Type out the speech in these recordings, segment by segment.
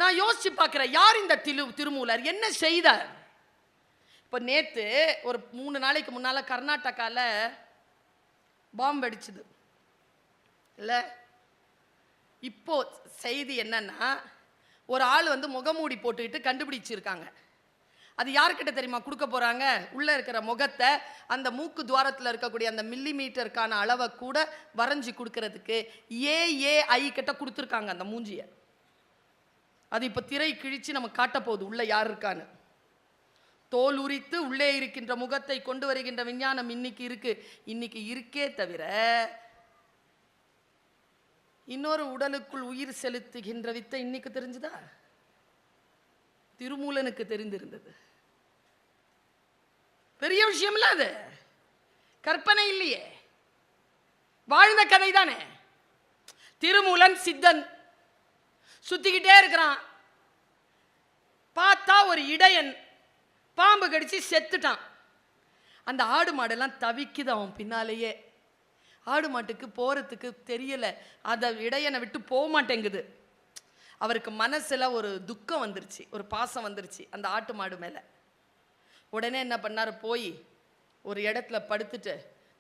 நான் யோசிச்சு பார்க்கிறேன், யார் இந்த திருமூலர், என்ன செய்தார்? இப்போ நேற்று ஒரு 3 நாளைக்கு முன்னால கர்நாடகால பாம்பு அடிச்சுது இல்லை? இப்போ செய்தி என்னன்னா, ஒரு ஆள் முகமூடி போட்டுக்கிட்டு கண்டுபிடிச்சிருக்காங்க. அது யார்கிட்ட தெரியுமா கொடுக்க போறாங்க? உள்ள இருக்கிற முகத்தை அந்த மூக்கு துவாரத்தில் இருக்கக்கூடிய அந்த மில்லிமீட்டருக்கான அளவை கூட வரைஞ்சி கொடுக்கறதுக்கு ஏஏஐ கிட்ட கொடுத்துருக்காங்க அந்த மூஞ்சிய. அது இப்போ திரை கிழிச்சு நம்ம காட்ட போகுது உள்ள யார் இருக்கான்னு. தோல் உரித்து உள்ளே இருக்கின்ற முகத்தை கொண்டு வருகின்ற விஞ்ஞானம் இன்னைக்கு இருக்கே தவிர இன்னொரு உடலுக்குள் உயிர் செலுத்துகின்ற வித்தை இன்னைக்கு தெரிஞ்சுதா? திருமூலனுக்கு தெரிந்திருந்தது. பெரிய விஷயம் இல்ல அது, கற்பனை இல்லையே, வாழ்ந்த கதை தானே. திருமூலன் சித்தன் சுத்திக்கிட்டே இருக்கிறான். பார்த்தா ஒரு இடையன் பாம்பு கடிச்சு செத்துட்டான். அந்த ஆடு மாடெல்லாம் தவிக்குது அவன் பின்னாலேயே. ஆடு மாட்டுக்கு போறதுக்கு தெரியல, அதை இடையனை விட்டு போக மாட்டேங்குது. அவருக்கு மனசுல ஒரு துக்கம் வந்துருச்சு, ஒரு பாசம் வந்துருச்சு அந்த ஆட்டு மாடு மேல. உடனே என்ன பண்ணாரு, போய் ஒரு இடத்துல படுத்துட்டு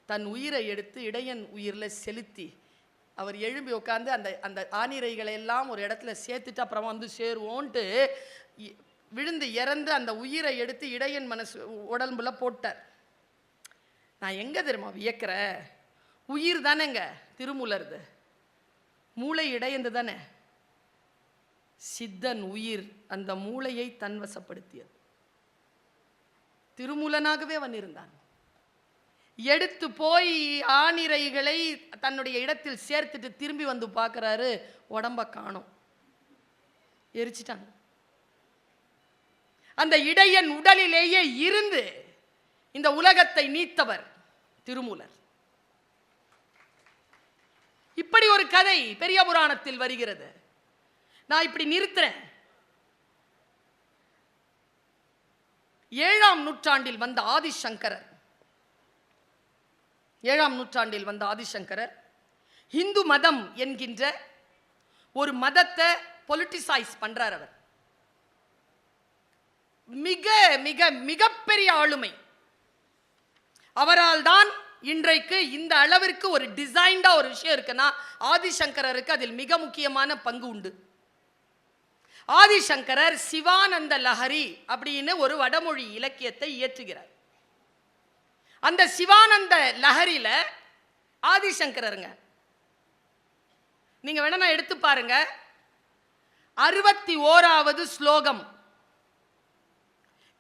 தன் உயிரை எடுத்து இடையன் உயிரில் செலுத்தி அவர் எழும்பி உட்காந்து அந்த அந்த ஆணிரைகளை எல்லாம் ஒரு இடத்துல சேர்த்துட்டு அப்புறமா சேருவோன்ட்டு விழுந்து இறந்து அந்த உயிரை எடுத்து இடையன் மனசு உடம்புல போட்டார். நான் எங்க தெரியுமா வியக்கிறேன், உயிர் தானேங்க திருமூலருது, மூளை இடையந்து தானே. சித்தன் உயிர் அந்த மூளையை தன்வசப்படுத்தியது. திருமூலனாகவே அவன் இருந்தான். எடுத்து போய் ஆணிரைகளை தன்னுடைய இடத்தில் சேர்த்துட்டு திரும்பி வந்து பார்க்கிறாரு, உடம்ப காணோம், எரிச்சிட்டாங்க. அந்த இடையன் உடலிலேயே இருந்து இந்த உலகத்தை நீத்தவர் திருமூலர். இப்படி ஒரு கதை பெரிய புராணத்தில் வருகிறது. நான் இப்படி நிறுத்துறேன். 7ஆம் நூற்றாண்டில் வந்த ஆதிசங்கரர், 7ஆம் நூற்றாண்டில் வந்த ஆதிசங்கரர் இந்து மதம் என்கின்ற ஒரு மதத்தை பொலிட்டிசைஸ் பண்றார். அவர் மிக மிக மிகப்பெரிய ஆளுமை. அவரால் தான் இன்றைக்கு இந்த அளவிற்கு ஒரு டிசைன்டா ஒரு விஷயம் இருக்குன்னா ஆதிசங்கரருக்கு அதில் மிக முக்கியமான பங்கு உண்டு. ஆதிசங்கரர் சிவானந்த லஹரி அப்படின்னு ஒரு வடமொழி இலக்கியத்தை இயற்றுகிறார். அந்த சிவானந்த லஹரியில ஆதிசங்கரருங்க, நீங்க வேணா எடுத்து பாருங்க, 61வது ஸ்லோகம்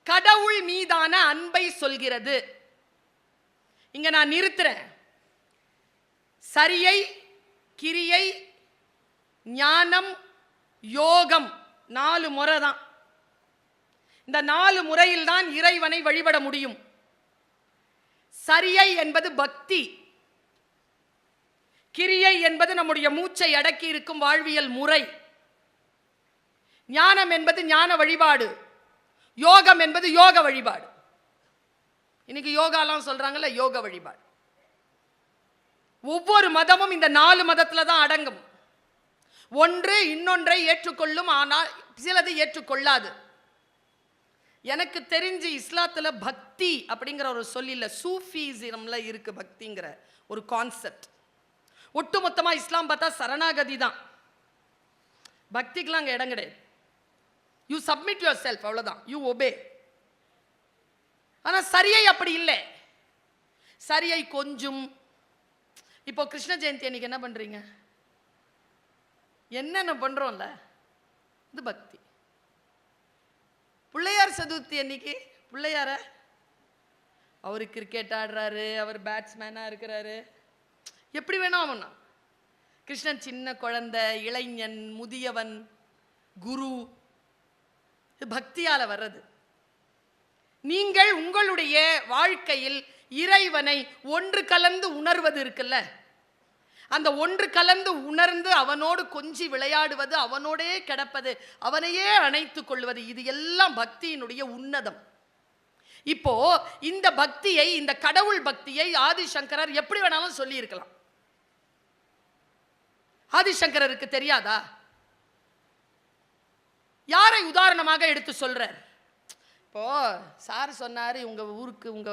கடவுள் மீதான அன்பை சொல்கிறது. இங்க நான் நிறுத்துறேன். சரியை, கிரியை, ஞானம், யோகம் 4 முறை தான். இந்த 4 முறையில் தான் இறைவனை வழிபட முடியும். சரியை என்பது பக்தி, கிரியை என்பது நம்முடைய மூச்சை அடக்கி இருக்கும் வாழ்வியல் முறை, ஞானம் என்பது ஞான வழிபாடு, யோகம் என்பது யோக வழிபாடு. இன்னைக்கு யோகாலாம் சொல்றாங்கல்ல, யோக வழிபாடு. ஒவ்வொரு மதமும் இந்த 4 மதத்துல தான் அடங்கும். ஒன்று இன்னொன்றை ஏற்றுக்கொள்ளும், ஆனால் சிலது ஏற்றுக்கொள்ளாது. எனக்கு தெரிஞ்சு இஸ்லாத்துல பக்தி அப்படிங்கிற ஒரு சொல் இல்ல, சூஃபிசம்ல இருக்கு பக்திங்கிற ஒரு கான்செப்ட். ஒட்டுமொத்தமா இஸ்லாம் பார்த்தா சரணாகதி தான், பக்திக்கெல்லாம் அங்க இடம் கிடையாது. யூ சப்மிட் யுவர் செல்ஃப், அவ்வளவுதான், யூ ஒபே. ஆனா சரியை அப்படி இல்லை. சரியை கொஞ்சம். இப்போ கிருஷ்ண ஜெயந்தி அன்னைக்கு என்ன பண்றீங்க? என்னென்ன பண்றோம்ல, இது பக்தி. பிள்ளையார் சதுர்த்தி அன்னைக்கு பிள்ளையார, அவரு கிரிக்கெட் ஆடுறாரு, அவர் பேட்ஸ்மேனா இருக்கிறாரு, எப்படி வேணும் அவனா. கிருஷ்ணன் சின்ன குழந்தை, இளைஞன், முதியவன், குரு. இது பக்தியால வர்றது. நீங்கள் உங்களுடைய வாழ்க்கையில் இறைவனை ஒன்று கலந்து உணர்வது இருக்குல்ல, அந்த ஒன்று கலந்து உணர்ந்து அவனோடு கொஞ்சி விளையாடுவது, அவனோடே கிடப்பது, அவனையே அணைத்துக் கொள்வது, இது எல்லாம் பக்தியினுடைய உன்னதம். இப்போ இந்த பக்தியை, இந்த கடவுள் பக்தியை ஆதிசங்கரர் எப்படி வேணாலும் சொல்லி இருக்கலாம். ஆதிசங்கரருக்கு தெரியாதா? உதாரணமாக எடுத்து சொல்றார். இப்போ சார் சொன்னாரு, உங்க ஊருக்கு உங்க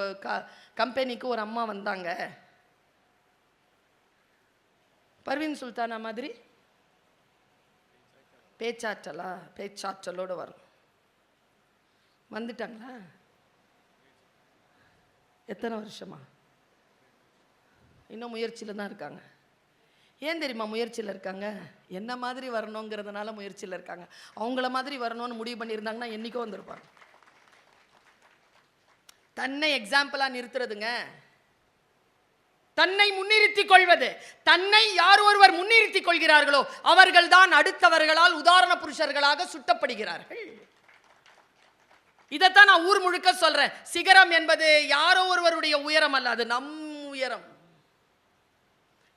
கம்பெனிக்கு ஒரு அம்மா வந்தாங்க, பர்வீன் சுல்தானா மாதிரி பேச்சாற்றலோடு வரும். வந்துட்டாங்களா? எத்தனை வருஷமா? இன்னும் முயற்சியில் தான் இருக்காங்க. ஏன் தெரியுமா முயற்சியில் இருக்காங்க? என்ன மாதிரி வரணுங்கிறதுனால முயற்சியில் இருக்காங்க. அவங்கள மாதிரி வரணும்னு முடிவு பண்ணியிருந்தாங்கன்னா என்னைக்கோ வந்திருப்பாங்க. தன்னை எக்ஸாம்பிளா நிறுத்துறதுங்க, தன்னை முன்னிறுத்திக் கொள்வது. தன்னை யார் ஒருவர் முன்னிறுத்திக் கொள்கிறார்களோ அவர்கள் தான் அடுத்தவர்களால் உதாரண புருஷர்களாக சுட்டப்படுகிறார்கள். இதைத்தான் நான் ஊர் முழுக்க சொல்றேன். சிகரம் என்பது யாரோ ஒருவருடைய உயரம் அல்ல, அது நம் உயரம்.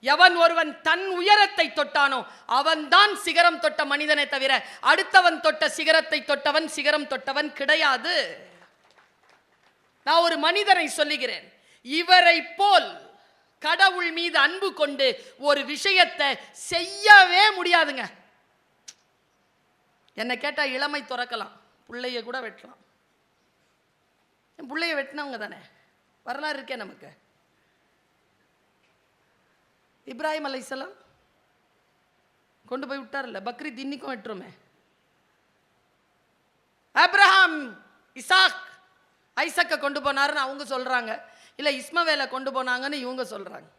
எவன் ஒருவன் தன் உயரத்தை தொட்டானோ அவன் தான் சிகரம் தொட்ட மனிதனை தவிர அடுத்தவன் தொட்ட சிகரத்தை தொட்டவன் சிகரம் தொட்டவன் கிடையாது. நான் ஒரு மனிதரை சொல்லுகிறேன், இவரை போல் கடவுள் மீது அன்பு கொண்டு ஒரு விஷயத்தை செய்யவே முடியாதுங்க. என்ன கேட்டா இளமை துறக்கலாம், பிள்ளைய கூட வெட்டலாம். பிள்ளைய வெட்டினவங்க தானே, வரலாறு இருக்கே நமக்கு. இப்ராஹிம் அலைஹிஸ்ஸலாம் கொண்டு போய் விட்டார்ல, பக்ரீத் இன்னைக்கும் வெட்டுறோமே. ஆபிரகாம் இசாக் ஐசக்கை கொண்டு போனாருன்னு அவங்க சொல்றாங்க, இல்ல இஸ்மவேலை கொண்டு போனாங்கன்னு இவங்க சொல்றாங்க.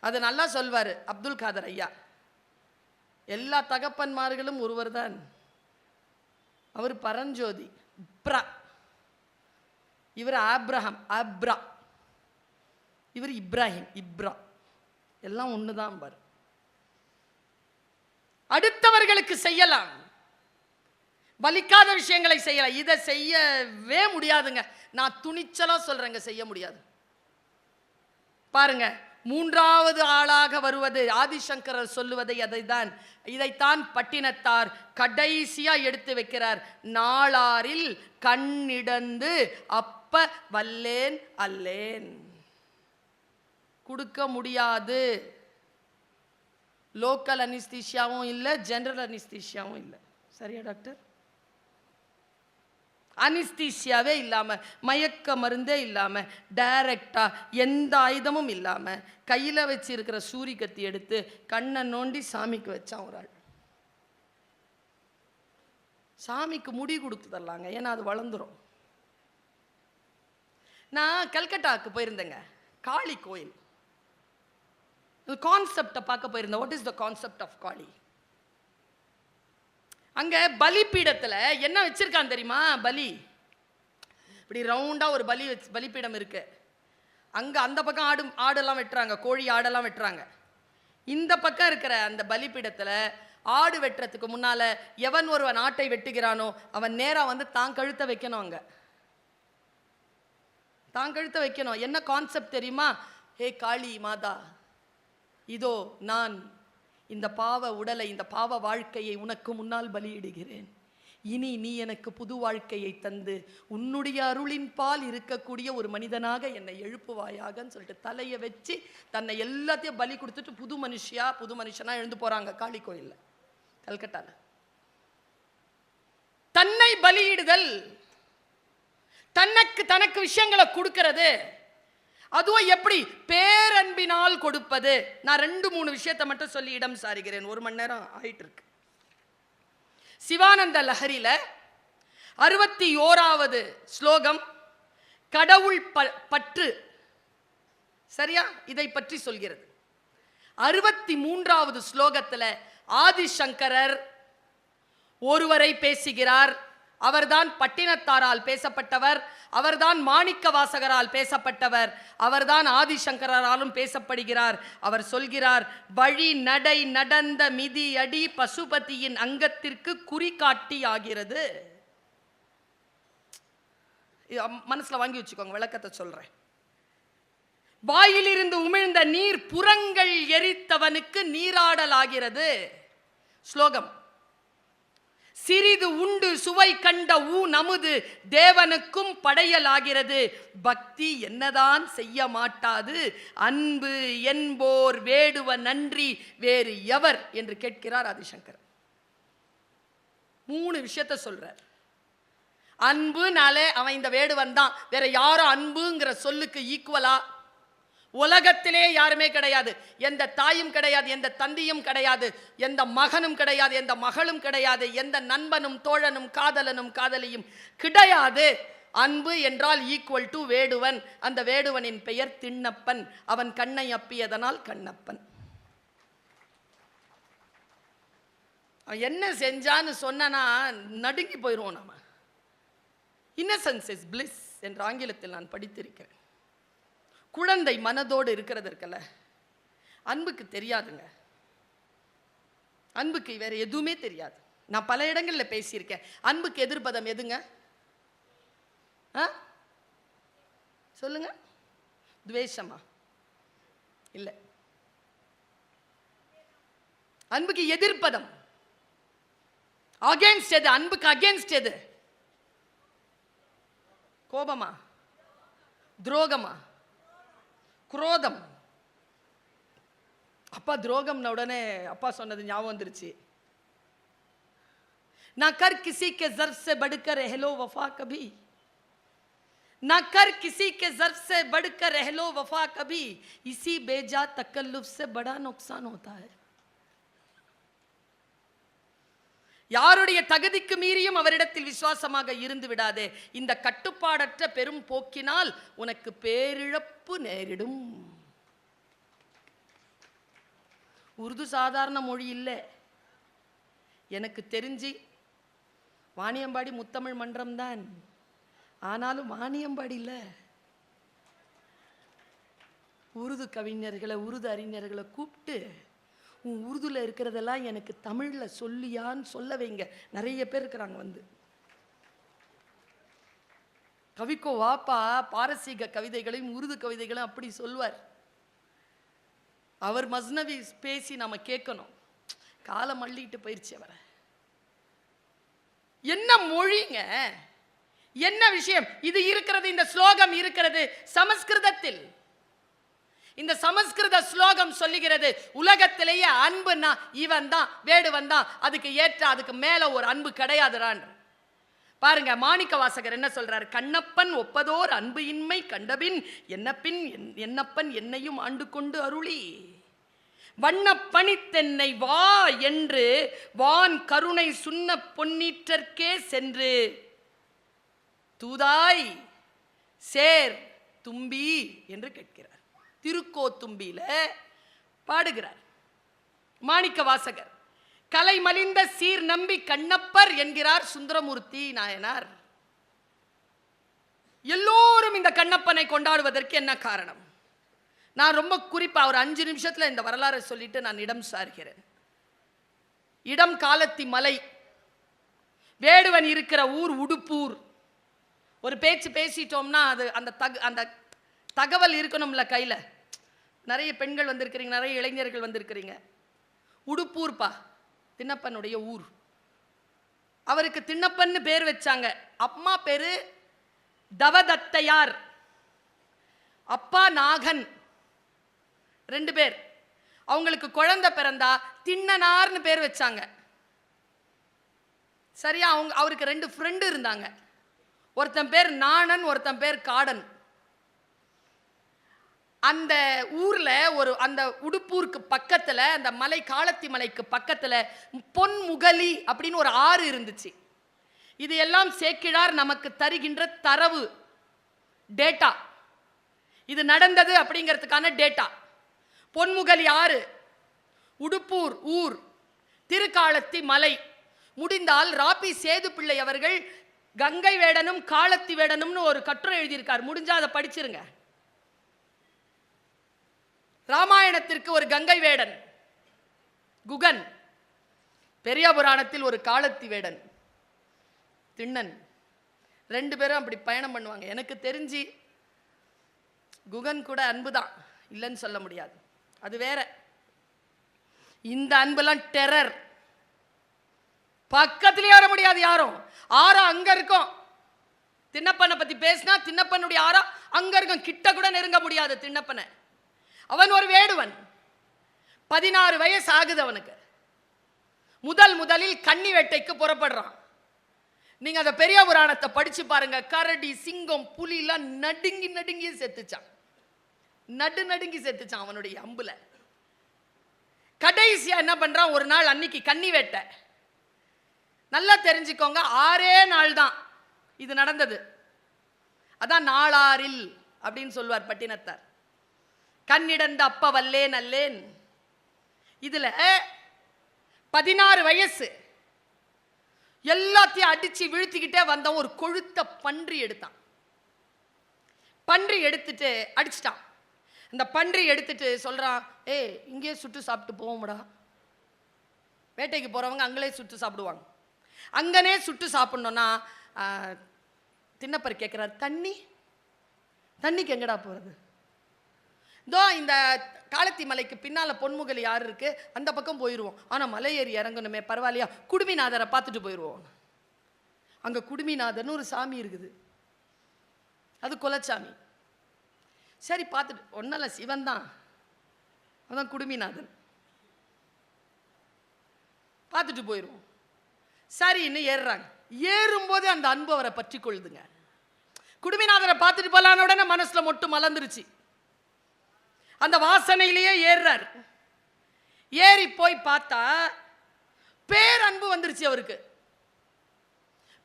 அது நல்லா சொல்வாரு அப்துல் காதர் ஐயா, எல்லா தகப்பன்மார்களும் ஒருவர் தான், அவர் பரஞ்சோதி. இவர் ஆப்ரஹாம், அப்ரா, இவர் இப்ராஹிம், இப்ரா, எல்லாம் ஒண்ணுதான் பாரு. அடுத்தவர்களுக்கு செய்யலாம், வலிக்காத விஷயங்களை செய்யலாம், இதை செய்யவே முடியாதுங்க. நான் துணிச்சலா சொல்றேங்க, செய்ய முடியாது. பாருங்க, மூன்றாவது ஆளாக வருவது ஆதிசங்கரர் சொல்லுவதை இதைத்தான் பட்டினத்தார் கடைசியா எடுத்து வைக்கிறார். நாளாரில் கண்ணிடந்து அப்ப வல்லேன் அல்லேன். கொடுக்க முடியாது. லோக்கல் அனிஸ்தீஷியாவும் இல்லை, ஜெனரல் அனிஸ்தீஷியாவும் இல்லை. சரியா டாக்டர்? அனிஸ்தீசியாவே இல்லாம, மயக்க மருந்தே இல்லாம, டைரக்டா எந்த ஆயுதமும் இல்லாம கையில வச்சு இருக்கிற சூரி கத்தி எடுத்து கண்ணை நோண்டி சாமிக்கு வச்சான் ஒரு ஆள். சாமிக்கு முடி கொடுத்து தரலாங்க, ஏன்னா அது வளர்ந்துரும். நான் கல்கட்டாவுக்கு போயிருந்தேங்க, காளி கோயில் கான்செப்டை பார்க்க போயிருந்தேன். What is the concept of Kali? அங்க பலிபீடத்துல என்ன வச்சிருக்கான் தெரியுமா? பலி இப்படி ரவுண்டா ஒரு பலிபீடம் இருக்கு. அங்க அந்த பக்கம் ஆடெல்லாம் வெட்டுறாங்க, கோழி ஆடெல்லாம் வெட்டுறாங்க. இந்த பக்கம் இருக்கிற அந்த பலிபீடத்துல ஆடு வெட்டுறதுக்கு முன்னால எவன் ஒருவன் ஆட்டை வெட்டுகிறானோ அவன் நேரா வந்து தான் கழுத்தை வைக்கணும். அங்க தான் கழுத்தை வைக்கணும். என்ன கான்செப்ட் தெரியுமா? ஹே காளி மாதா, இதோ நான் இந்த பாவ உடலை, இந்த பாவ வாழ்க்கையை உனக்கு முன்னால் பலியிடுகிறேன். இனி நீ எனக்கு புது வாழ்க்கையை தந்து உன்னுடைய அருளின் பால் இருக்கக்கூடிய ஒரு மனிதனாக என்னை எழுப்புவாயாகன்னு சொல்லிட்டு தலையை வச்சு தன்னை எல்லாத்தையும் பலி கொடுத்துட்டு புது மனுஷனா எழுந்து போறாங்க காளி கோயில்ல, கல்கட்டால. தன்னை பலியிடுதல், தனக்கு விஷயங்களை கொடுக்கிறது, அதுவும் எப்படி பேரன்பினால் கொடுப்பது. நான் 2-3 விஷயத்தை மட்டும் சொல்லி இடம் சாருகிறேன், 1 மணி நேரம் ஆயிட்டு இருக்கு. சிவானந்த லஹரியில 61வது ஸ்லோகம் கடவுள் பற்று, சரியா? இதை பற்றி சொல்கிறது. 63வது ஸ்லோகத்துல ஆதிசங்கரர் ஒருவரை பேசுகிறார். அவர்தான் பட்டினத்தாரால் பேசப்பட்டவர், அவர்தான் மாணிக்க வாசகரால் பேசப்பட்டவர், அவர்தான் ஆதிசங்கராலும் பேசப்படுகிறார். அவர் சொல்கிறார், வழி நடை நடந்த மிதி அடி பசுபதியின் அங்கத்திற்கு குறிகாட்டி ஆகிறது. மனசுல வாங்கி வச்சுக்கோங்க, விளக்கத்தை சொல்றேன். வாயிலிருந்து உமிழ்ந்த நீர் புறங்கள் எரித்தவனுக்கு நீராடல் ஆகிறது. ஸ்லோகம். சிறிது உண்டு சுவை கண்ட நமுது தேவனுக்கும் படையலாகிறது. பக்தி என்னதான் செய்ய மாட்டாது, அன்பு என்போர் வேடுவ நன்றி வேறு எவர் என்று கேட்கிறார் ஆதிசங்கர். 3 விஷயத்த சொல்றார். அன்புனாலே அவன் இந்த வேடுவன் தான். வேற யாரும் அன்புங்கிற சொல்லுக்கு ஈக்குவலா உலகத்திலே யாருமே கிடையாது. எந்த தாயும் கிடையாது, எந்த தந்தையும் கிடையாது, எந்த மகனும் கிடையாது, எந்த மகளும் கிடையாது, எந்த நண்பனும் தோழனும் காதலனும் காதலியும் கிடையாது. அன்பு என்றால் ஈக்குவல் டு வேடுவன். அந்த வேடுவனின் பெயர் திண்ணப்பன். அவன் கண்ணை அப்பியதனால் கண்ணப்பன். என்ன செஞ்சான்னு சொன்னா நடுங்கி போயிடுவோம் நாம. இன்னசென்ஸ் இஸ் பிளிஸ் என்ற ஆங்கிலத்தில் நான் படித்திருக்கிறேன். குழந்தை மனதோடு இருக்கிறது இருக்கல, அன்புக்கு தெரியாதுங்க. அன்புக்கு வேற எதுவுமே தெரியாது. நான் பல இடங்கள்ல பேசியிருக்கேன். அன்புக்கு எதிர்பதம் எதுங்க? சொல்லுங்க. துவேஷமா? இல்ல. அன்புக்கு எதிர்பதம் அகேன்ஸ்ட் எது? அன்புக்கு அகேன்ஸ்ட் எது? கோபமா? துரோகமா? குரோதம். அப்பா துரோகம்ன உடனே அப்பா சொன்னது ஞாபகம் வந்துருச்சு. ना कर किसी के ज़र्फ से बढ़कर रह लो वफा कभी, ना कर किसी के ज़र्फ से बढ़कर रह लो वफा कभी, इसी बेजा तकल्लुफ से बड़ा नुकसान होता है. யாருடைய தகுதிக்கு மீறியும் அவரிடத்தில் விசுவாசமாக இருந்து விடாதே. இந்த கட்டுப்பாடற்ற பெரும் போக்கினால் உனக்கு பேரிழப்பு நேரிடும். உருது சாதாரண மொழி இல்லை. எனக்கு தெரிஞ்சு வாணியம்பாடி முத்தமிழ் மன்றம் தான். ஆனாலும் வாணியம்பாடி இல்லை, உருது கவிஞர்களை உருது அறிஞர்களை கூப்பிட்டு உன் உருதுல இருக்கிறதெல்லாம் எனக்கு தமிழ்ல சொல்லியான்னு சொல்ல வைங்க. நிறைய பேர் இருக்கிறாங்க வந்து. கவிக்கோ வாப்பா பாரசீக கவிதைகளையும் உருது கவிதைகளையும் அப்படி சொல்வார். அவர் மஸ்னவி பேசி நாம கேட்கணும். காலம் அள்ளிட்டு போயிருச்சு அவரை. என்ன மொழிங்க, என்ன விஷயம் இது இருக்கிறது? இந்த ஸ்லோகம் இருக்கிறது சமஸ்கிருதத்தில். இந்த சமஸ்கிருத ஸ்லோகம் சொல்லுகிறது, உலகத்திலேயே அன்புன்னா இவன் தான், வேடுவன் தான். அதுக்கு ஏற்ற அதுக்கு மேல ஒரு அன்பு கிடையாதுறான். பாருங்க, மாணிக்க வாசகர் என்ன சொல்றாரு? கண்ணப்பன் ஒப்பதோர் அன்பு இன்மை கண்டபின் என்னப்பன் என்னையும் ஆண்டு கொண்டு அருளி வண்ண பணித்தென்னை வா என்று வான் கருணை சுண்ண பொன்னீற்றற்கே சென்று தூதாய் சேர் தும்பி என்று கேட்கிறார். திருக்கோத்தும்பியில பாடுகிறார் மாணிக்க வாசகர். கலை மலிந்த சீர் நம்பி கண்ணப்பர் என்கிறார் சுந்தரமூர்த்தி நாயனார். எல்லோரும் இந்த கண்ணப்பனை கொண்டாடுவதற்கு என்ன காரணம்? நான் ரொம்ப குறிப்பா ஒரு 5 நிமிஷத்துல இந்த வரலாறை சொல்லிட்டு நான் இடம் சார்கிறேன். இடம் காலத்தி மலை, வேடுவன் இருக்கிற ஊர் உடுப்பூர். ஒரு பேச்சு பேசிட்டோம்னா அது அந்த தகவல் இருக்கணும்ல கையில. நிறைய பெண்கள் வந்திருக்கிறீங்க, நிறைய இளைஞர்கள் வந்திருக்கிறீங்க. உடுப்பூர்ப்பா திண்ணப்பனுடைய ஊர். அவருக்கு திண்ணப்பன்னு பேர் வச்சாங்க. அம்மா பேரு தவதத்தையார், அப்பா நாகன். 2 பேர். அவங்களுக்கு குழந்தை பிறந்தா திண்ணனார்னு பேர் வச்சாங்க. சரியா? அவருக்கு 2 ஃப்ரெண்டு இருந்தாங்க. ஒருத்தன் பேர் நாணன், ஒருத்தன் பேர் காடன். அந்த ஊர்ல அந்த உடுப்பூருக்கு பக்கத்துல, அந்த மலை காலத்தி மலைக்கு பக்கத்துல பொன்முகலி அப்படின்னு ஒரு ஆறு இருந்துச்சு. இது எல்லாம் சேக்கிழார் நமக்கு தருகின்ற தரவு, டேட்டா. இது நடந்தது அப்படிங்கிறதுக்கான டேட்டா. பொன்முகலி ஆறு, உடுப்பூர் ஊர், திருக்காலத்தி மலை. முடிந்தால் ராபி சேது பிள்ளை அவர்கள் கங்கை வேடனும் காலத்தி வேடனும்னு ஒரு கட்டுரை எழுதியிருக்கார். முடிஞ்சா அதை படிச்சிருங்க. ராமாயணத்திற்கு ஒரு கங்கை வேடன் குகன், பெரிய புராணத்தில் ஒரு காலத்தி வேடன் திண்ணன். 2 பேரும் அப்படி பயணம் பண்ணுவாங்க. எனக்கு தெரிஞ்சு குகன் கூட அன்புதான், இல்லைன்னு சொல்ல முடியாது, அது வேற. இந்த அன்பெல்லாம் டெரர். பக்கத்திலே வர முடியாது யாரும். ஆறம் அங்க இருக்கும். திண்ணப்பனை பத்தி பேசினா திண்ணப்பனுடைய ஆறம் அங்க இருக்கும். கிட்ட கூட நெருங்க முடியாது திண்ணப்பனை. அவன் ஒரு வேடுவன். 16 வயசு ஆகுது அவனுக்கு. முதலில் கன்னி வேட்டைக்கு புறப்படுறான். நீங்க அந்த பெரிய புராணத்தை படிச்சு பாருங்க. கரடி, சிங்கம், புலி எல்லாம் நடுங்கி செத்துச்சான். நடுங்கி செத்துச்சான் அவனுடைய அம்புல. கடைசியா என்ன பண்றான், ஒரு நாள் அன்னைக்கு கன்னி வேட்டை. நல்லா தெரிஞ்சுக்கோங்க, 6 நாள் தான் இது நடந்தது. அதான் நாளாரில் அப்படின்னு சொல்வார் பட்டினத்தார். கண்ணிடந்த அப்ப வல்லேன் அல்லேன். இதுல 16 வயசு எல்லாத்தையும் அடிச்சு வீழ்த்திக்கிட்டே வந்த ஒரு கொழுத்த பன்றி எடுத்தான். பன்றி எடுத்துட்டு அடிச்சிட்டான். அந்த பன்றி எடுத்துட்டு சொல்றான், இங்கே சுட்டு சாப்பிட்டு போவோம்டா. வேட்டைக்கு போறவங்க அங்களே சுட்டு சாப்பிடுவாங்க. அங்கனே சுட்டு சாப்பிடணும்னா தின்னப்பர் கேட்கிறார், தண்ணிக்கு எங்கடா போறது? இதோ இந்த காலத்தி மலைக்கு பின்னால பொன்முகலி யாரு இருக்கு, அந்த பக்கம் போயிடுவோம். ஆனா மலை ஏறி இறங்கணுமே, பரவாயில்லையா, குடுமிநாதரை பார்த்துட்டு போயிடுவோம். அங்க குடுமிநாதர்னு ஒரு சாமி இருக்குது, அது குலச்சாமி. சரி பார்த்துட்டு, ஒன்னல சிவன் தான், அதான் குடுமிநாதன், பார்த்துட்டு போயிடுவோம். சரின்னு ஏறுறாங்க. ஏறும்போது அந்த அன்பு அவரை பற்றி கொள்ளுதுங்க. குடுமிநாதரை பார்த்துட்டு போலான உடனே மனசுல மொட்டு மலர்ந்துருச்சு. அந்த வாசனையிலேயே ஏறுறார். ஏறி போய் பார்த்தா பேரன்பு வந்துருச்சு அவருக்கு.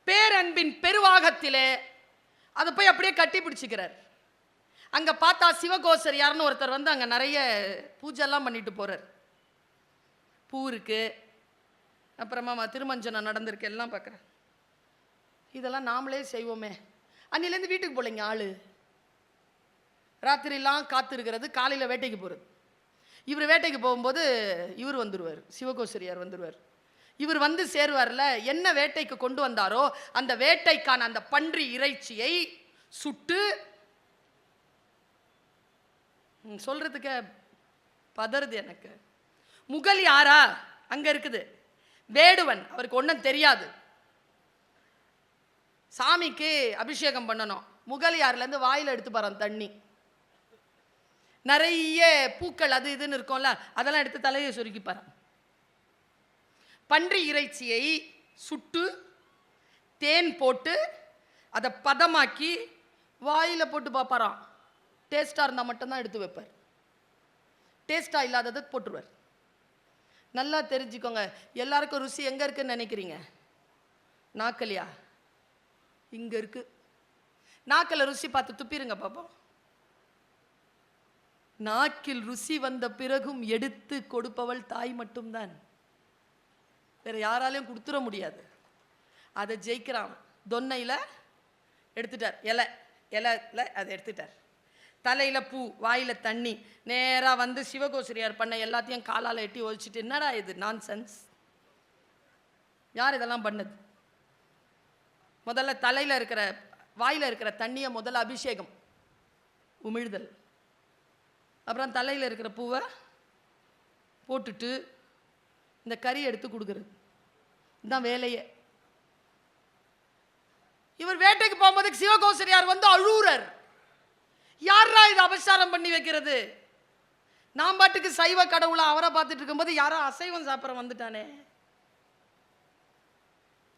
பேரன்பின் பெருவாகத்திலே அதை போய் அப்படியே கட்டி பிடிச்சிக்கிறார். அங்க பார்த்தா சிவகோசரியார்னு ஒருத்தர் வந்து அங்க நிறைய பூஜைலாம் பண்ணிட்டு போறார். பூ இருக்கு, அப்புறமா திருமஞ்சனம் நடந்திருக்கு, எல்லாம் பார்க்குறேன். இதெல்லாம் நாமளே செய்வோமே. அன்னிலேருந்து வீட்டுக்கு போகலைங்க ஆளு. ராத்திரிலாம் காத்து இருக்கிறது, காலையில் வேட்டைக்கு போகிறது. இவர் வேட்டைக்கு போகும்போது இவர் வந்துடுவார், சிவகோசரியார் வந்துடுவார். இவர் வந்து சேருவார்ல, என்ன வேட்டைக்கு கொண்டு வந்தாரோ அந்த வேட்டைக்கான அந்த பன்றி இறைச்சியை சுட்டு, சொல்றதுக்கு பதறுது எனக்கு. முகல் யாரா அங்க இருக்குது, வேடுவன், அவருக்கு ஒன்றும் தெரியாது. சாமிக்கு அபிஷேகம் பண்ணணும். முகலியார்லேருந்து வாயில் எடுத்து பாரு தண்ணி, நிறைய பூக்கள் அது இதுன்னு இருக்கும்ல, அதெல்லாம் எடுத்து தலையை சொருக்கி பாரு. பன்றி இறைச்சியை சுட்டு தேன் போட்டு அதை பதமாக்கி வாயில் போட்டு பார்ப்பாராம். டேஸ்டாக இருந்தால் மட்டும்தான் எடுத்து வைப்பார், டேஸ்டாக இல்லாததை போட்டுருவார். நல்லா தெரிஞ்சுக்கோங்க, எல்லாருக்கும் ருசி எங்கே இருக்குன்னு நினைக்கிறீங்க? நாக்கலையா? இங்கே இருக்கு. நாக்கில் ருசி பார்த்து துப்பிருங்க பாப்போம். நாக்கில் ருசி வந்த பிறகும் எடுத்து கொடுப்பவள் தாய் மட்டும்தான், வேற யாராலையும் கொடுத்துட முடியாது. அதை ஜெயிக்கிறான். தொன்னையில் எடுத்துட்டார், இலையில் அதை எடுத்துட்டார். தலையில் பூ, வாயில் தண்ணி. நேராக வந்து சிவகோசரியார் பண்ண எல்லாத்தையும் காலால் எட்டி ஒழிச்சிட்டு, என்னடா இது நான்சென்ஸ், யார் இதெல்லாம் பண்ணது? முதல்ல தலையில் இருக்கிற வாயில் இருக்கிற தண்ணியை முதல்ல அபிஷேகம், உமிழ்தல். அப்புறம் தலையில் இருக்கிற பூவை போட்டுட்டு இந்த கறி எடுத்து கொடுக்குறது, இதுதான் வேலையே. இவர் வேட்டைக்கு போகும்போது சிவகோசரியார் வந்து அழுவுறார். யாரா இது அபசாரம் பண்ணி வைக்கிறது? நான் பாட்டுக்கு சைவ கடவுளை அவரை பார்த்துட்டு இருக்கும்போது யாரோ அசைவம் சாப்பிட வந்துட்டானே.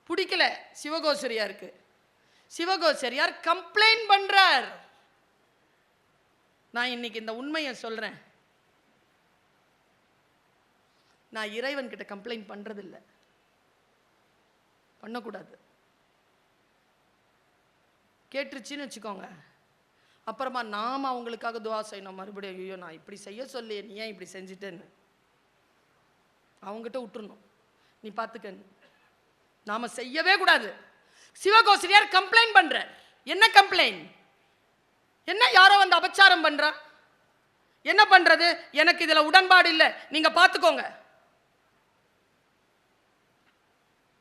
பிடிக்கல சிவகோசரியாருக்கு. சிவகோசரியார் கம்ப்ளைண்ட் பண்றார். நான் இன்னைக்கு இந்த உண்மையை சொல்றேன், நான் இறைவன் கிட்ட கம்ப்ளைண்ட் பண்றதில்லை, பண்ணக்கூடாது. கேட்டுருச்சுன்னு வச்சுக்கோங்க, அப்புறமா நாம அவங்களுக்காக துவா செய்யணும். மறுபடியும் ஐயோ நான் இப்படி செய்ய சொல்லி நீ ஏன் இப்படி செஞ்சுட்டேன்னு அவங்ககிட்ட விட்டுறணும். நீ பார்த்துக்க, நாம செய்யவே கூடாது. சிவகோசரியார் கம்ப்ளைண்ட் பண்ற. என்ன கம்ப்ளைண்ட்? என்ன யாரோ வந்து அபச்சாரம் பண்றா, என்ன பண்றது, எனக்கு இதுல உடன்பாடு இல்லை, நீங்க பார்த்துக்கோங்க,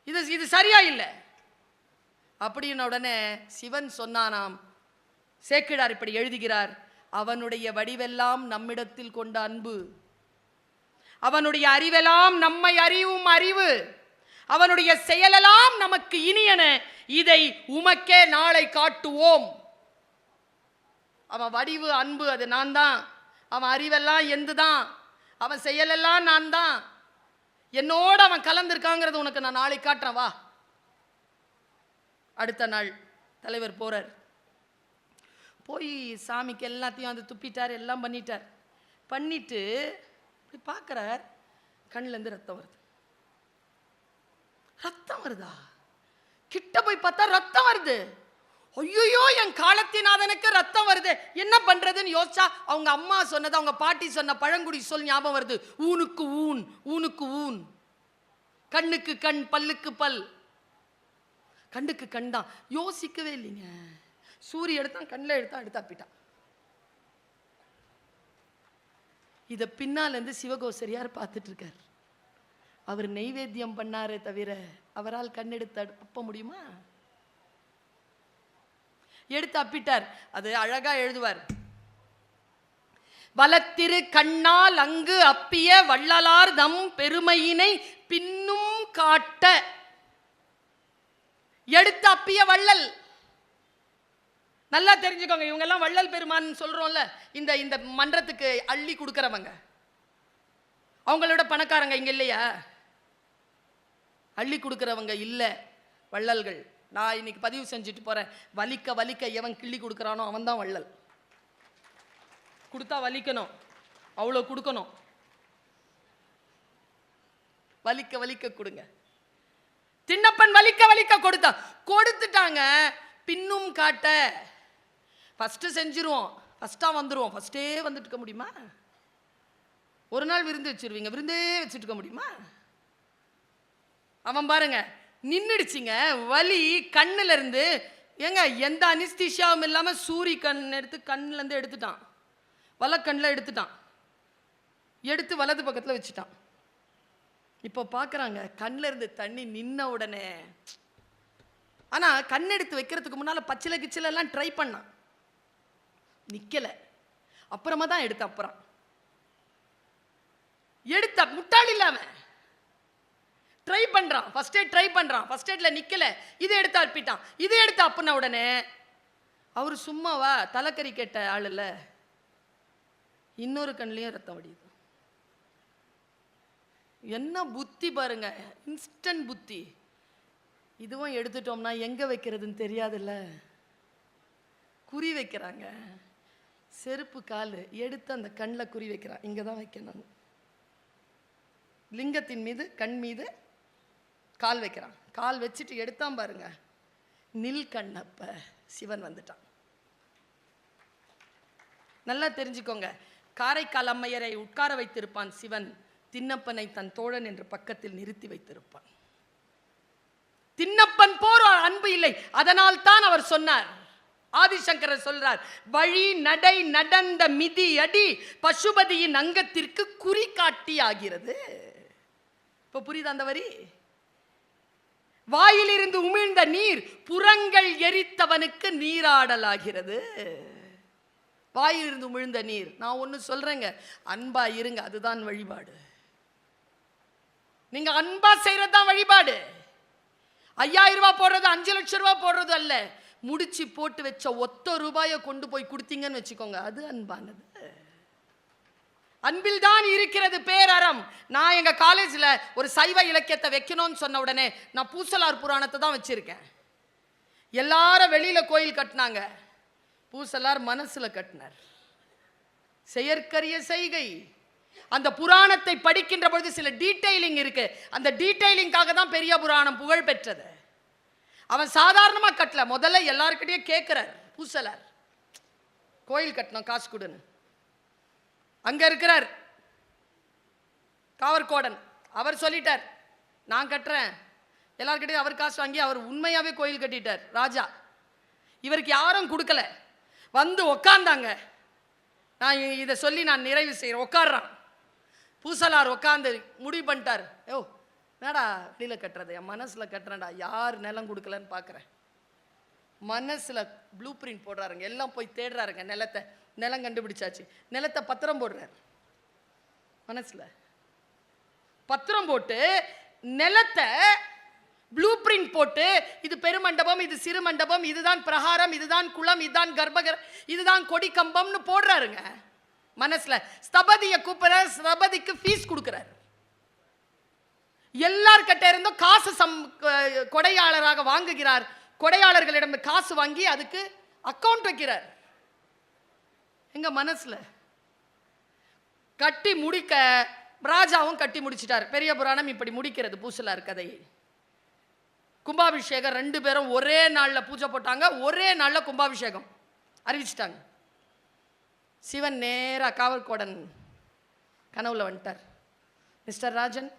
இது சரியா இல்லை அப்படின்னு உடனே சிவன் சொன்னானாம். சேக்கிழார் இப்படி எழுதுகிறார், அவனுடைய வடிவெல்லாம் நம்மிடத்தில் கொண்ட அன்பு, அவனுடைய அறிவெல்லாம் நம்மை அறிவும் அறிவு, அவனுடைய செயலெல்லாம் நமக்கு இனியன, இதை உமக்கே நாளை காட்டுவோம். அவன் வடிவு அன்பு அது நான் தான், அவன் அறிவெல்லாம் எந்துதான், அவன் செயலெல்லாம் நான் தான். என்னோட அவன் கலந்துருக்காங்கிறது உனக்கு நான் நாளைக்கு காட்டுறேன் வா. அடுத்த நாள் தலைவர் போறார். போய் சாமிக்கு எல்லாத்தையும் அது துப்பிட்டார், எல்லாம் பண்ணிட்டார். பண்ணிட்டு இப்படி பார்க்குறார், கண்ணிலேருந்து ரத்தம் வருது. ரத்தம் வருதா? கிட்ட போய் பார்த்தா ரத்தம் வருது. ஐயோ, என் காலத்தினாதனுக்கு ரத்தம் வருது, என்ன பண்றதுன்னு யோசிச்சா அவங்க அம்மா சொன்னது, அவங்க பாட்டி சொன்ன பழங்குடி சொல் ஞாபகம் வருது. ஊனுக்கு ஊன், ஊனுக்கு ஊன், கண்ணுக்கு கண், பல்லுக்கு பல். கண்ணுக்கு கண் தான், யோசிக்கவே இல்லைங்க. சூரிய எடுத்தான், கண்ணில் எடுத்தா அப்பிட்டான். இதை பின்னால இருந்து சிவகோசரியார் பார்த்துட்டு இருக்கார். அவர் நெய்வேத்தியம் பண்ணாரே தவிர அவரால் கண்ணெடுத்து அப்ப முடியுமா? எடுத்து அப்பிட்டார். அது அழகா எழுதுவார். வலத்திரு கண்ணால் அங்கு அப்பிய வள்ளலார் தம் பெருமையினை பின்னும் காட்ட. எடுத்து அப்பிய வள்ளல். நல்லா தெரிஞ்சுக்கோங்க, இவங்க எல்லாம் வள்ளல் பெருமான் சொல்றோம்ல, இந்த இந்த மன்றத்துக்கு அள்ளி கொடுக்கறவங்க. அவங்களோட பணக்காரங்க இங்க இல்லையா? அள்ளி கொடுக்கறவங்க இல்ல, வள்ளல்கள். நான் இன்னைக்கு பதிவு செஞ்சுட்டு போறேன். வலிக்க வலிக்க எவன் கிள்ளி கொடுக்கறானோ அவன் தான் வள்ளல். கொடுத்தா வலிக்கணும், அவ்வளோ கொடுக்கணும். வலிக்க வலிக்க கொடுங்க. திண்ணப்பன் வலிக்க வலிக்க கொடுத்துட்டாங்க. பின்னும் காட்ட. ஃபர்ஸ்ட் செஞ்சிருவோம், ஃபர்ஸ்டா வந்துருவோம். ஃபர்ஸ்டே வந்துட்டு இருக்க முடியுமா? ஒரு நாள் விருந்து வச்சிருவீங்க, விருந்தே வச்சுட்டு இருக்க முடியுமா? அவன் பாருங்க நின்றுடுச்சிங்க, வலி கண்ணுல இருந்து. ஏங்க எந்த அனிஸ்தீஷியாவும் இல்லாம சூரி கண் எடுத்து கண்ணுல இருந்து எடுத்துட்டான், வலக்கண்ணில் எடுத்துட்டான், எடுத்து வலது பக்கத்தில் வச்சுட்டான். இப்போ பார்க்குறாங்க கண்ணில் இருந்து தண்ணி நின்ன உடனே. ஆனால் கண் எடுத்து வைக்கிறதுக்கு முன்னால் பச்சில கிச்சில எல்லாம் ட்ரை பண்ணான், நிற்கலை. அப்புறமா தான் எடுத்த. அப்புறம் எடுத்த முட்டாள் இல்லாம ட்ரை பண்றான். ஃபர்ஸ்ட் எய்ட் ட்ரை பண்றான், ஃபர்ஸ்ட் எய்ட்ல நிக்கல, இதை எடுத்து அப்பிட்டான். இதை எடுத்து அப்புன உடனே அவர் சும்மாவா தலைக்கறி கேட்ட ஆள் இல்ல, இன்னொரு கண்ணிலையும் ரத்தம் வடியுது. என்ன புத்தி பாருங்க, இன்ஸ்டன்ட் புத்தி. இதுவும் எடுத்துட்டோம்னா எங்க வைக்கிறதுன்னு தெரியாதுல்ல. குறி வைக்கிறாங்க, செருப்பு கால் எடுத்து அந்த கண்ணில் குறி வைக்கிறான். இங்கே தான் வைக்கணும். லிங்கத்தின் மீது கண் மீது கால் வைக்கிறான். கால் வச்சுட்டு எடுத்தான் பாருங்க, நில் கண்ணப்ப சிவன் வந்துட்டான். நல்லா தெரிஞ்சுக்கோங்க, காரைக்கால் அம்மையரை உட்கார வைத்திருப்பான் சிவன், திண்ணப்பனை தன் தோழன் என்று பக்கத்தில் நிறுத்தி வைத்திருப்பான். திண்ணப்பன் போர் அன்பு இல்லை, அதனால் தான் அவர் சொன்னார். ஆதிசங்கரர் சொல்றார், வழி நடை நடந்த மிதி அடி பசுபதியின் அங்கத்திற்கு குறி காட்டி ஆகிறது. இப்ப புரியுது அந்த வரி? வாயிலிருந்து உமிழ்ந்த நீர் புறங்கள் எரித்தவனுக்கு நீராடலாகிறது. வாயிலிருந்து உமிழ்ந்த நீர். நான் ஒண்ணு சொல்றேங்க, அன்பா இருங்க, அதுதான் வழிபாடு. நீங்க அன்பா செய்யறதுதான் வழிபாடு. 5000 ரூபாய் போடுறது 5 லட்சம் ரூபாய் போடுறது அல்ல. முடிச்சு போட்டு வச்ச ஒத்த ரூபாயை கொண்டு போய் கொடுத்தீங்கன்னு வச்சுக்கோங்க, அது அன்பானது. அன்பில் தான் இருக்கிறது பேரறம். நான் எங்க காலேஜ்ல ஒரு சைவ இலக்கியத்தை வைக்கணும்னு சொன்ன உடனே நான் பூசலார் புராணத்தை தான் வச்சிருக்கேன். எல்லாரும் வெளியில கோயில் கட்டினாங்க, பூசலார் மனசுல கட்டினார். செயற்கரிய செய்கை. அந்த புராணத்தை படிக்கின்ற பொழுது சில டீடைலிங் இருக்கு. அந்த டீடைலிங்காக தான் பெரிய புராணம் புகழ் பெற்றது. அவன் சாதாரணமா கட்டல, முதல்ல எல்லாருக்கிட்டையும் கேட்கிறார். பூசலார் கோயில் கட்டணும், காசு கொடுன்னு. அங்க இருக்கிறார் காவற்கோடன், அவர் சொல்லிட்டார் நான் கட்டுறேன். எல்லார்கிட்டையும் அவர் காசு வாங்கி அவர் உண்மையாவே கோயில் கட்டிட்டார் ராஜா. இவருக்கு யாரும் கொடுக்கல. வந்து உக்காந்தாங்க. நான் இதை சொல்லி நான் நிறைவு செய்கிறேன். உட்காடுறான். பூசலார் உட்காந்து முடிவு பண்ணிட்டார், யோ என்னடா வெளியில் கட்டுறது, என் மனசில் கட்டுறேன்டா, யார் நிலம் கொடுக்கலன்னு பார்க்குறேன். மனசில் ப்ளூ பிரிண்ட் போடுறாருங்க, எல்லாம் போய் தேடுறாருங்க நிலத்தை. நிலம் கண்டுபிடிச்சாச்சு. நிலத்தை பத்திரம் போடுறார். மனசில் பத்திரம் போட்டு நிலத்தை ப்ளூ பிரிண்ட் போட்டு, இது பெருமண்டபம், இது சிறு மண்டபம், இதுதான் பிரகாரம், இதுதான் குளம், இதுதான் கர்ப்பகர், இதுதான் கொடி கம்பம்னு போடுறாருங்க மனசுல. ஸ்தபதியை கூப்பிடுற, ஸ்தபதிக்கு ஃபீஸ் கொடுக்கிறார். எல்லார்கிட்ட இருந்தும் காசு கொடையாளராக வாங்குகிறார். கொடையாளர்களிடம் காசு வாங்கி அதுக்கு அக்கவுண்ட் வைக்கிறார். எங்க மனசுல கட்டி முடிக்க ராஜாவும் கட்டி முடிச்சிட்டார். பெரிய புராணம் இப்படி முடிக்கிறது பூசலார் கதையை. கும்பாபிஷேகம் 2 பேரும் ஒரே நாள்ல பூஜை போட்டாங்க. ஒரே நாள்ல கும்பாபிஷேகம் அறிவிச்சிட்டாங்க. சிவன் நேரா காவல்கோடன் கனவுல வந்துட்டார். Mister Rajan,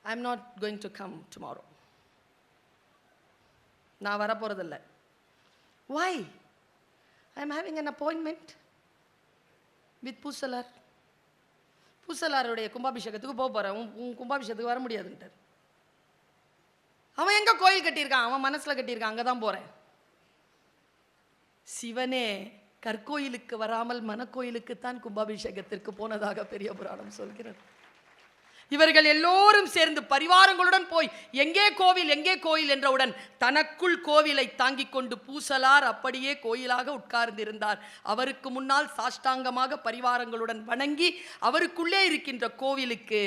I am not going to come tomorrow. நான் வர போறதில்லை. Why? I am having an appointment with Poosalar. பூசலாருடைய கும்பாபிஷேகத்துக்கு போக போறேன். உன் கும்பாபிஷேகத்துக்கு வர முடியாதுன்ட்டார். அவன் எங்க கோயில் கட்டியிருக்கான்? அவன் மனசுல கட்டியிருக்கான். அங்கதான் போறேன். சிவனே கற்கோயிலுக்கு வராமல் மனக்கோயிலுக்குத்தான் கும்பாபிஷேகத்திற்கு போனதாக பெரிய புராணம் சொல்கிறது. இவர்கள் எல்லோரும் சேர்ந்து பரிவாரங்களுடன் போய் எங்கே கோவில் எங்கே கோயில் என்றவுடன் தனக்குள் கோவிலை தாங்கிக் கொண்டு பூசலார் அப்படியே கோயிலாக உட்கார்ந்திருந்தார். அவருக்கு முன்னால் சாஷ்டாங்கமாக பரிவாரங்களுடன் வணங்கி அவருக்குள்ளே இருக்கின்ற கோவிலுக்கு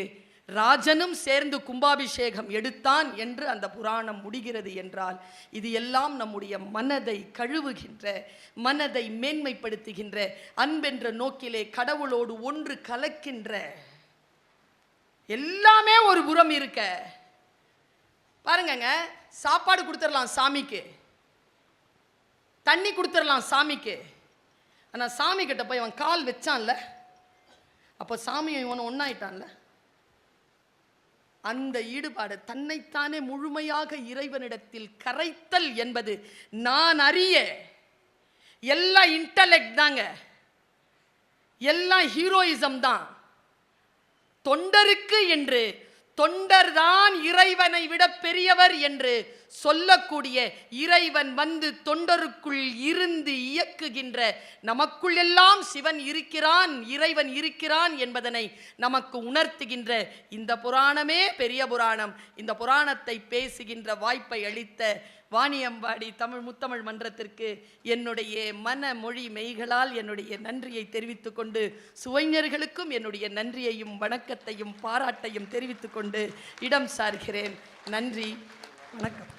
ராஜனும் சேர்ந்து கும்பாபிஷேகம் எடுத்தான் என்று அந்த புராணம் முடிகிறது. என்றால் இது எல்லாம் நம்முடைய மனதை கழுவுகின்ற, மனதை மேன்மைப்படுத்துகின்ற, அன்பென்ற நோக்கிலே கடவுளோடு ஒன்று கலக்கின்ற எல்லாமே ஒரு புறம் இருக்க. பாருங்க, சாப்பாடு கொடுத்துடலாம் சாமிக்கு, தண்ணி கொடுத்துடலாம் சாமிக்கு. ஆனா சாமி கிட்ட போய் அவன் கால் வச்சான்ல, அப்போ சாமியும் இவன் ஒன்னாயிட்டான்ல. அந்த ஈடுபாடு, தன்னைத்தானே முழுமையாக இறைவனிடத்தில் கரைத்தல் என்பது நான் அறிய எல்லாம் இன்டலெக்ட் தாங்க, எல்லாம் ஹீரோயிசம் தான். தொண்டருக்கு என்று தொண்டர்தான் இறைவனை விட பெரியவர் என்று சொல்லக்கூடிய இறைவன் வந்து தொண்டருக்குள் இருந்து இயக்குகின்ற, நமக்குள் எல்லாம் சிவன் இருக்கிறான், இறைவன் இருக்கிறான் என்பதனை நமக்கு உணர்த்துகின்ற இந்த புராணமே பெரிய புராணம். இந்த புராணத்தை பேசுகின்ற வாய்ப்பை அளித்த வாணியம்பாடி முத்தமிழ் மன்றத்திற்கு என்னுடைய மன மொழி மெய்களால் என்னுடைய நன்றியை தெரிவித்துக் கொண்டு, சுவைஞர்களுக்கும் என்னுடைய நன்றியையும் வணக்கத்தையும் பாராட்டையும் தெரிவித்துக் கொண்டு இடம் சார்கிறேன். நன்றி, வணக்கம்.